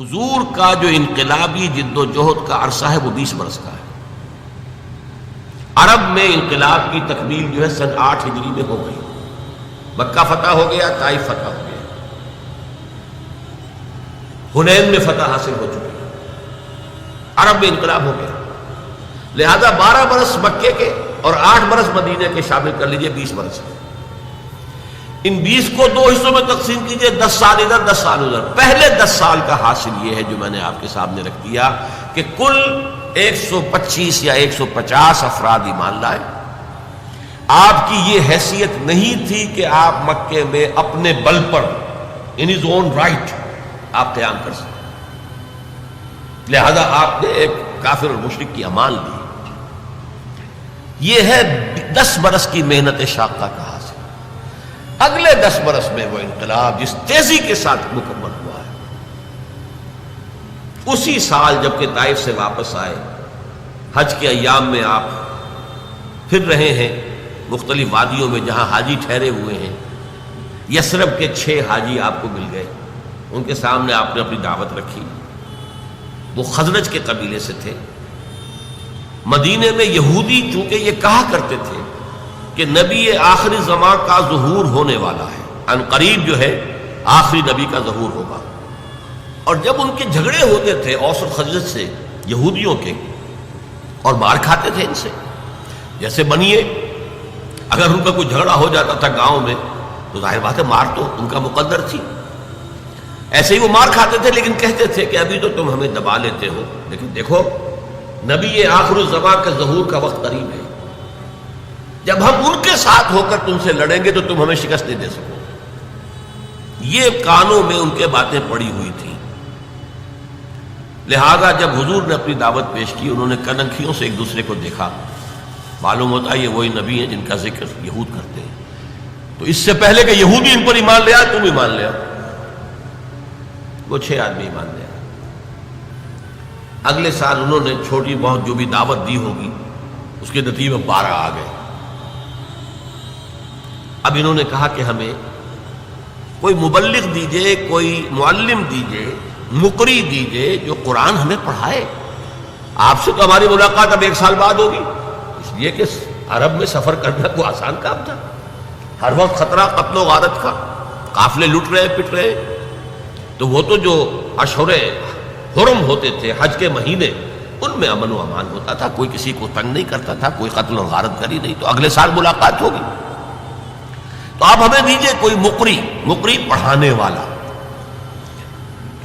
حضور کا جو انقلابی جد و جہد کا عرصہ ہے وہ 20 برس کا ہے۔ عرب میں انقلاب کی تکمیل جو ہے سن 8 ہجری میں ہو گئی، مکہ فتح ہو گیا، طائف فتح ہو گیا، حنین میں فتح حاصل ہو چکی ہے، عرب میں انقلاب ہو گیا، لہذا 12 برس مکے کے اور 8 برس مدینے کے شامل کر لیجئے، 20 برس ہے۔ ان 20 کو 2 حصوں میں تقسیم کیجئے، 10 سال ادھر 10 سال ادھر۔ پہلے 10 سال کا حاصل یہ ہے جو میں نے آپ کے سامنے رکھ دیا کہ کل 125 یا 150 افراد ایمان لائے۔ آپ کی یہ حیثیت نہیں تھی کہ آپ مکے میں اپنے بل پر ان ہز اون رائٹ آپ قیام کر سکیں، لہذا آپ نے ایک کافر اور مشرک کی امان دی۔ یہ ہے 10 برس کی محنت شاقہ کا حاصل۔ اگلے 10 برس میں وہ انقلاب جس تیزی کے ساتھ مکمل ہوا ہے، اسی سال جب کہ طائف سے واپس آئے، حج کے ایام میں آپ پھر رہے ہیں مختلف وادیوں میں جہاں حاجی ٹھہرے ہوئے ہیں، یثرب کے 6 حاجی آپ کو مل گئے، ان کے سامنے آپ نے اپنی دعوت رکھی۔ وہ خزرج کے قبیلے سے تھے۔ مدینے میں یہودی چونکہ یہ کہا کرتے تھے کہ نبی آخری زمان کا ظہور ہونے والا ہے، ان قریب جو ہے آخری نبی کا ظہور ہوگا، اور جب ان کے جھگڑے ہوتے تھے اوس اور خزرج سے یہودیوں کے، اور مار کھاتے تھے ان سے، جیسے بنیے اگر ان کا کوئی جھگڑا ہو جاتا تھا گاؤں میں تو ظاہر بات ہے مار تو ان کا مقدر تھی، ایسے ہی وہ مار کھاتے تھے، لیکن کہتے تھے کہ ابھی تو تم ہمیں دبا لیتے ہو، لیکن دیکھو نبی آخر الزمان کا ظہور کا وقت قریب ہے، جب ہم ان کے ساتھ ہو کر تم سے لڑیں گے تو تم ہمیں شکست نہیں دے سکو۔ یہ کانوں میں ان کے باتیں پڑی ہوئی تھیں، لہذا جب حضور نے اپنی دعوت پیش کی، انہوں نے کنکھیوں سے ایک دوسرے کو دیکھا، معلوم ہوتا ہے یہ وہی نبی ہیں جن کا ذکر یہود کرتے ہیں، تو اس سے پہلے کہ یہودی ان پر ایمان لے آئے تم ایمان لے آؤ۔ وہ 6 آدمی ایمان لے آئے۔ اگلے سال انہوں نے چھوٹی بہت جو بھی دعوت دی ہوگی اس کے نتیجے میں 12 آ گئے۔ اب انہوں نے کہا کہ ہمیں کوئی مبلغ دیجئے، کوئی معلم دیجئے، مقری دیجئے جو قرآن ہمیں پڑھائے۔ آپ سے تو ہماری ملاقات اب 1 سال بعد ہوگی، اس لیے کہ عرب میں سفر کرنا کوئی آسان کام تھا، ہر وقت خطرہ قتل و غارت کا، قافلے لٹ رہے پٹ رہے، تو وہ تو جو اشہر حرم ہوتے تھے، حج کے مہینے، ان میں امن و امان ہوتا تھا، کوئی کسی کو تنگ نہیں کرتا تھا، کوئی قتل و غارت کری نہیں، تو اگلے سال ملاقات ہوگی۔ تو آپ ہمیں دیجئے کوئی مقری پڑھانے والا،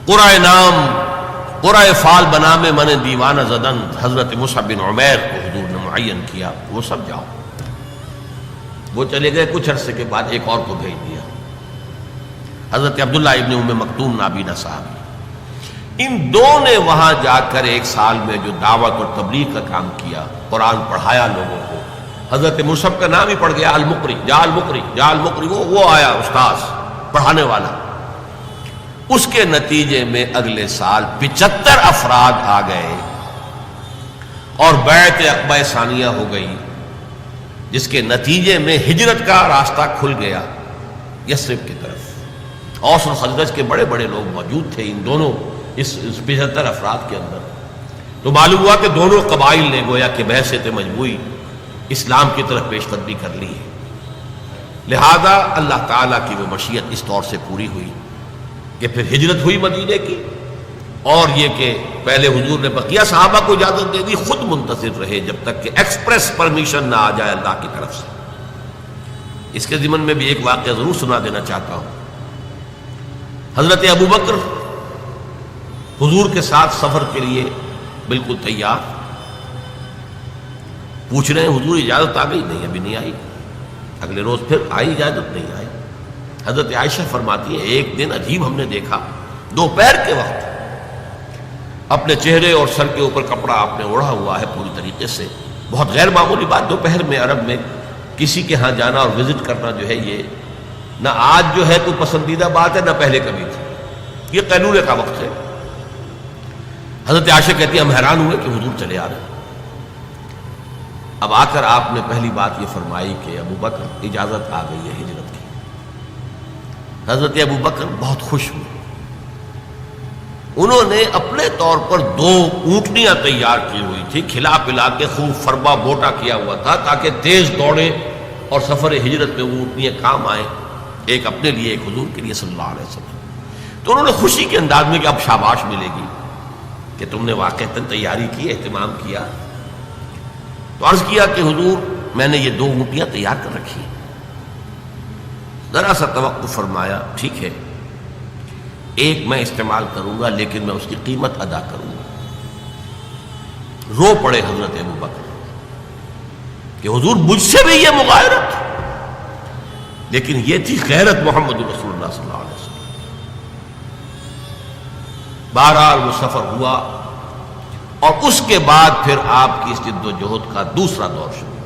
قرآن نام قرآن فال بنا میں من دیوانہ زدن، حضرت مصعب بن عمیر کو حضور نے معین کیا، وہ سب جاؤ۔ وہ چلے گئے، کچھ عرصے کے بعد ایک اور کو بھیج دیا، حضرت عبداللہ ابن ام مکتوم نابینا صحابی۔ ان دو نے وہاں جا کر 1 سال میں جو دعوت اور تبلیغ کا کام کیا، قرآن پڑھایا لوگوں کو۔ حضرت مصعب کا نام ہی پڑ گیا المقری، جا المقری، وہ آیا استاذ پڑھانے والا۔ اس کے نتیجے میں اگلے سال 75 افراد آ گئے اور بیعت عقبہ ثانیہ ہو گئی، جس کے نتیجے میں ہجرت کا راستہ کھل گیا یثرب کی طرف۔ اوس اور خزرج کے بڑے بڑے لوگ موجود تھے ان دونوں اس 75 افراد کے اندر، تو معلوم ہوا کہ دونوں قبائل نے گویا کہ بحثیت مجموعی اسلام کی طرف پیش قدمی کر لی ہے، لہذا اللہ تعالیٰ کی وہ مشیت اس طور سے پوری ہوئی کہ پھر ہجرت ہوئی مدینے کی، اور یہ کہ پہلے حضور نے بقیہ صحابہ کو اجازت دے دی، خود منتظر رہے جب تک کہ ایکسپریس پرمیشن نہ آ جائے اللہ کی طرف سے۔ اس کے ضمن میں بھی ایک واقعہ ضرور سنا دینا چاہتا ہوں۔ حضرت ابوبکر حضور کے ساتھ سفر کے لیے بالکل تیار، پوچھ رہے ہیں حضور اجازت آ گئی؟ نہیں ابھی نہیں آئی۔ اگلے روز پھر آئی اجازت؟ نہیں آئی۔ حضرت عائشہ فرماتی ہے ایک دن عجیب ہم نے دیکھا، دوپہر کے وقت اپنے چہرے اور سر کے اوپر کپڑا آپ نے اوڑھا ہوا ہے پوری طریقے سے، بہت غیر معمولی بات، دوپہر میں عرب میں کسی کے ہاں جانا اور وزٹ کرنا جو ہے یہ نہ آج جو ہے کوئی پسندیدہ بات ہے نہ پہلے کبھی تھی، یہ قیلولے کا وقت ہے۔ حضرت عائشہ کہتی ہے ہم حیران ہوئے کہ حضور چلے آ رہے ہیں۔ اب آ کر آپ نے پہلی بات یہ فرمائی کہ ابوبکر اجازت آ گئی ہے ہجرت کی۔ حضرت ابوبکر بہت خوش ہوئے، انہوں نے اپنے طور پر 2 اونٹنیاں تیار کی ہوئی تھی، کھلا پلا کے خوب فربا بوٹا کیا ہوا تھا تاکہ تیز دوڑے اور سفر ہجرت میں وہ اونٹنیاں کام آئیں، ایک اپنے لیے ایک حضور کے لیے صلی اللہ علیہ وسلم۔ تو انہوں نے خوشی کے انداز میں کہ اب شاباش ملے گی کہ تم نے واقعتاً تیاری کی، اہتمام کیا، تو عرض کیا کہ حضور میں نے یہ 2 اونٹنیاں تیار کر رکھی ہیں۔ ذرا سا توقف فرمایا، ٹھیک ہے ایک میں استعمال کروں گا لیکن میں اس کی قیمت ادا کروں گا۔ رو پڑے حضرت ابوبکر کہ حضور مجھ سے بھی یہ مغایرت، لیکن یہ تھی غیرت محمد رسول اللہ صلی اللہ علیہ وسلم۔ بہرحال وہ سفر ہوا اور اس کے بعد پھر آپ کی اس جد و جہد کا دوسرا دور شروع۔